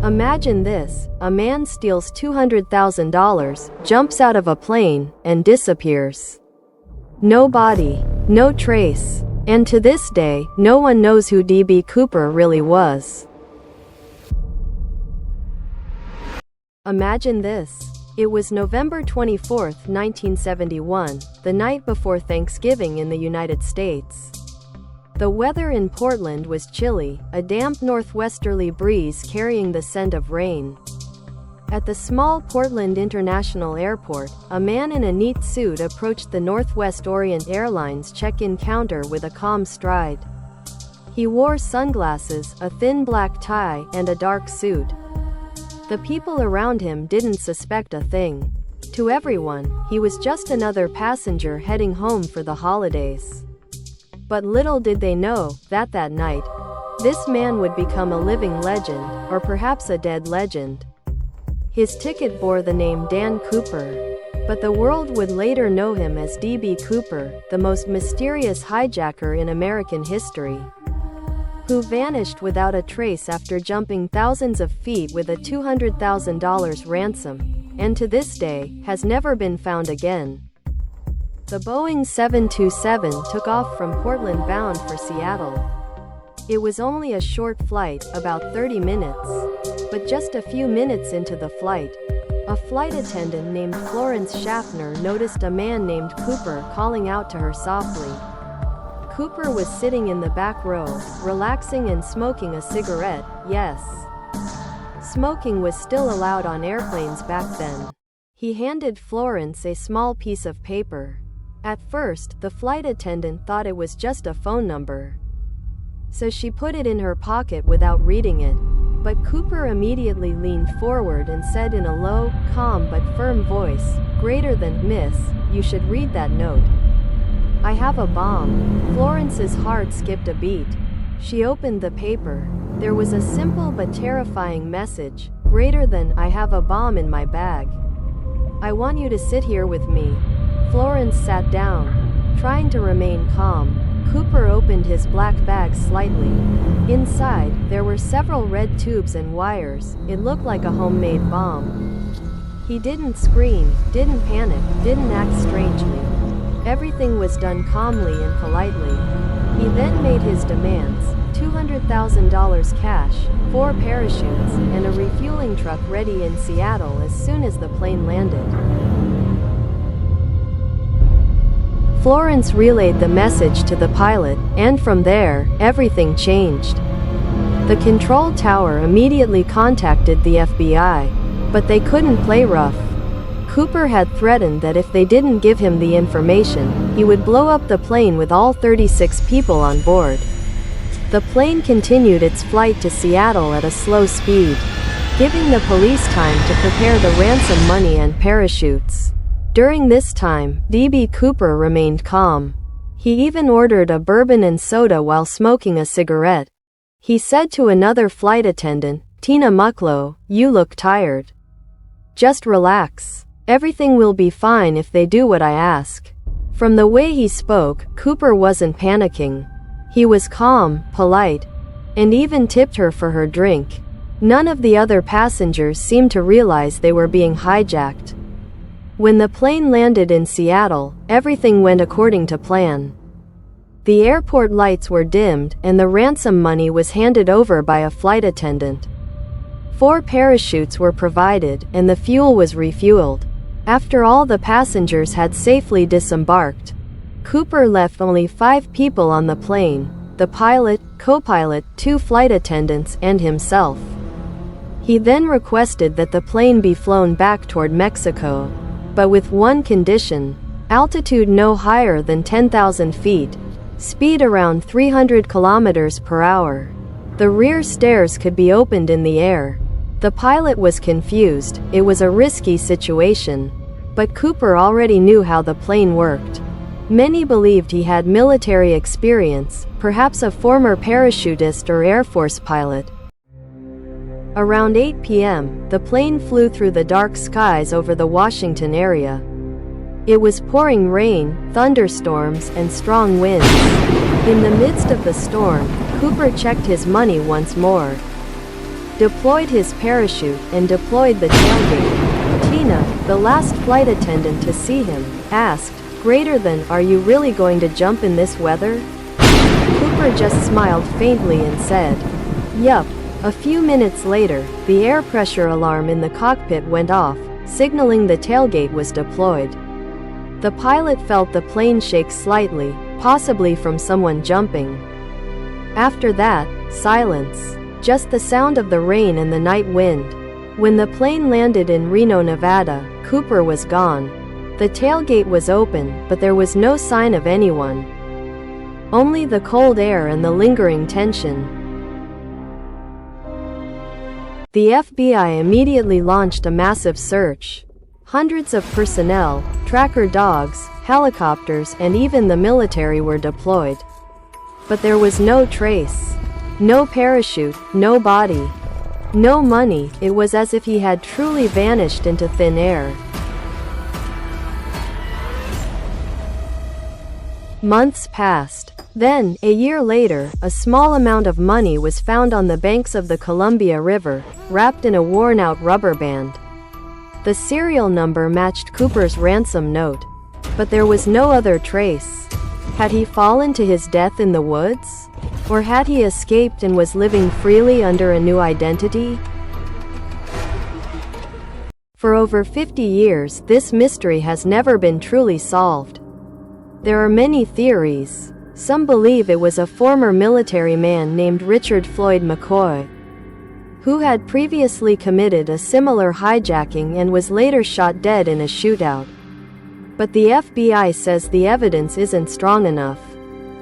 Imagine this, a man steals $200,000, jumps out of a plane, and disappears. No body, no trace, and to this day, no one knows who D.B. Cooper really was. Imagine this. It was November 24, 1971, the night before Thanksgiving in the United States. The weather in Portland was chilly, a damp northwesterly breeze carrying the scent of rain. At the small Portland International Airport, a man in a neat suit approached the Northwest Orient Airlines check-in counter with a calm stride. He wore sunglasses, a thin black tie, and a dark suit. The people around him didn't suspect a thing. To everyone, he was just another passenger heading home for the holidays. But little did they know that that night, this man would become a living legend, or perhaps a dead legend. His ticket bore the name Dan Cooper, but the world would later know him as D.B. Cooper, the most mysterious hijacker in American history, who vanished without a trace after jumping thousands of feet with a $200,000 ransom, and to this day, has never been found again. The Boeing 727 took off from Portland bound for Seattle. It was only a short flight, about 30 minutes. But just a few minutes into the flight, a flight attendant named Florence Schaffner noticed a man named Cooper calling out to her softly. Cooper was sitting in the back row, relaxing and smoking a cigarette. Yes, smoking was still allowed on airplanes back then. He handed Florence a small piece of paper. At first, the flight attendant thought it was just a phone number, so she put it in her pocket without reading it. But Cooper immediately leaned forward and said in a low, calm but firm voice, "Greater than, miss, you should read that note. I have a bomb." Florence's heart skipped a beat. She opened the paper. There was a simple but terrifying message, "Greater than, I have a bomb in my bag. I want you to sit here with me." Florence sat down, trying to remain calm. Cooper opened his black bag slightly. Inside, there were several red tubes and wires. It looked like a homemade bomb. He didn't scream, didn't panic, didn't act strangely. Everything was done calmly and politely. He then made his demands: $200,000 cash, 4 parachutes, and a refueling truck ready in Seattle as soon as the plane landed. Florence relayed the message to the pilot, and from there, everything changed. The control tower immediately contacted the FBI, but they couldn't play rough. Cooper had threatened that if they didn't give him the information, he would blow up the plane with all 36 people on board. The plane continued its flight to Seattle at a slow speed, giving the police time to prepare the ransom money and parachutes. During this time, D.B. Cooper remained calm. He even ordered a bourbon and soda while smoking a cigarette. He said to another flight attendant, "Tina Mucklow, you look tired. Just relax. Everything will be fine if they do what I ask." From the way he spoke, Cooper wasn't panicking. He was calm, polite, and even tipped her for her drink. None of the other passengers seemed to realize they were being hijacked. When the plane landed in Seattle, everything went according to plan. The airport lights were dimmed, and the ransom money was handed over by a flight attendant. 4 parachutes were provided, and the fuel was refueled. After all the passengers had safely disembarked, Cooper left only 5 people on the plane: the pilot, co-pilot, 2 flight attendants, and himself. He then requested that the plane be flown back toward Mexico, but with one condition: altitude no higher than 10,000 feet, speed around 300 kilometers per hour. The rear stairs could be opened in the air. The pilot was confused. It was a risky situation, but Cooper already knew how the plane worked. Many believed he had military experience, perhaps a former parachutist or Air Force pilot. Around 8 p.m., the plane flew through the dark skies over the Washington area. It was pouring rain, thunderstorms, and strong winds. In the midst of the storm, Cooper checked his money once more. deployed his parachute, and deployed the tailgate. Tina, the last flight attendant to see him, asked, "Greater than, are you really going to jump in this weather?" Cooper just smiled faintly and said, "Yup." A few minutes later, the air pressure alarm in the cockpit went off, signaling the tailgate was deployed. The pilot felt the plane shake slightly, possibly from someone jumping. After that, silence. Just the sound of the rain and the night wind. When the plane landed in Reno, Nevada, Cooper was gone. The tailgate was open, but there was no sign of anyone. Only the cold air and the lingering tension. The FBI immediately launched a massive search. Hundreds of personnel, tracker dogs, helicopters, and even the military were deployed. But there was no trace. No parachute, no body. No money. It was as if he had truly vanished into thin air. Months passed. Then, a year later, a small amount of money was found on the banks of the Columbia River, wrapped in a worn-out rubber band. The serial number matched Cooper's ransom note. But there was no other trace. Had he fallen to his death in the woods? Or had he escaped and was living freely under a new identity? For over 50 years, this mystery has never been truly solved. There are many theories. Some believe it was a former military man named Richard Floyd McCoy, who had previously committed a similar hijacking and was later shot dead in a shootout. But the FBI says the evidence isn't strong enough.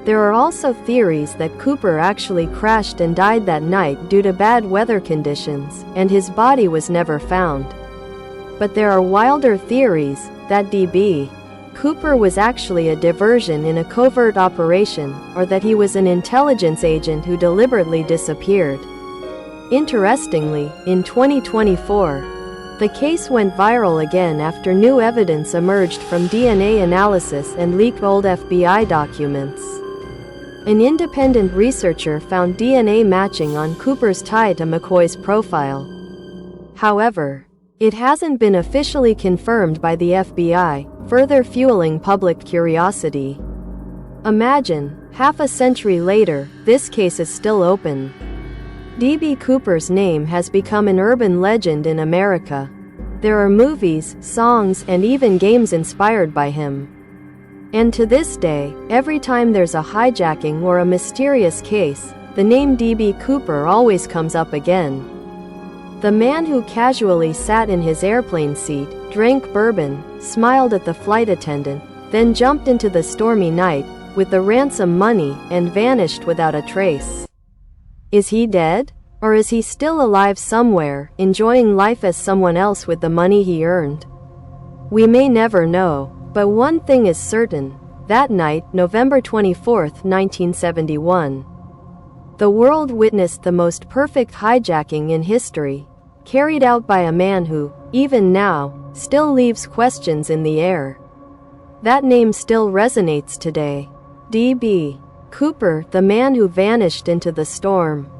There are also theories that Cooper actually crashed and died that night due to bad weather conditions, and his body was never found. But there are wilder theories that D.B. Cooper was actually a diversion in a covert operation, or that he was an intelligence agent who deliberately disappeared. Interestingly, in 2024, the case went viral again after new evidence emerged from DNA analysis and leaked old FBI documents. An independent researcher found DNA matching on Cooper's tie to McCoy's profile. However, it hasn't been officially confirmed by the FBI, further fueling public curiosity. Imagine, half a century later, this case is still open. D.B. Cooper's name has become an urban legend in America. There are movies, songs, and even games inspired by him. And to this day, every time there's a hijacking or a mysterious case, the name D.B. Cooper always comes up again. The man who casually sat in his airplane seat, drank bourbon, smiled at the flight attendant, then jumped into the stormy night with the ransom money and vanished without a trace. Is he dead? Or is he still alive somewhere, enjoying life as someone else with the money he earned? We may never know, but one thing is certain. That night, November 24, 1971, the world witnessed the most perfect hijacking in history, carried out by a man who, even now, still leaves questions in the air. That name still resonates today. D.B. Cooper, the man who vanished into the storm.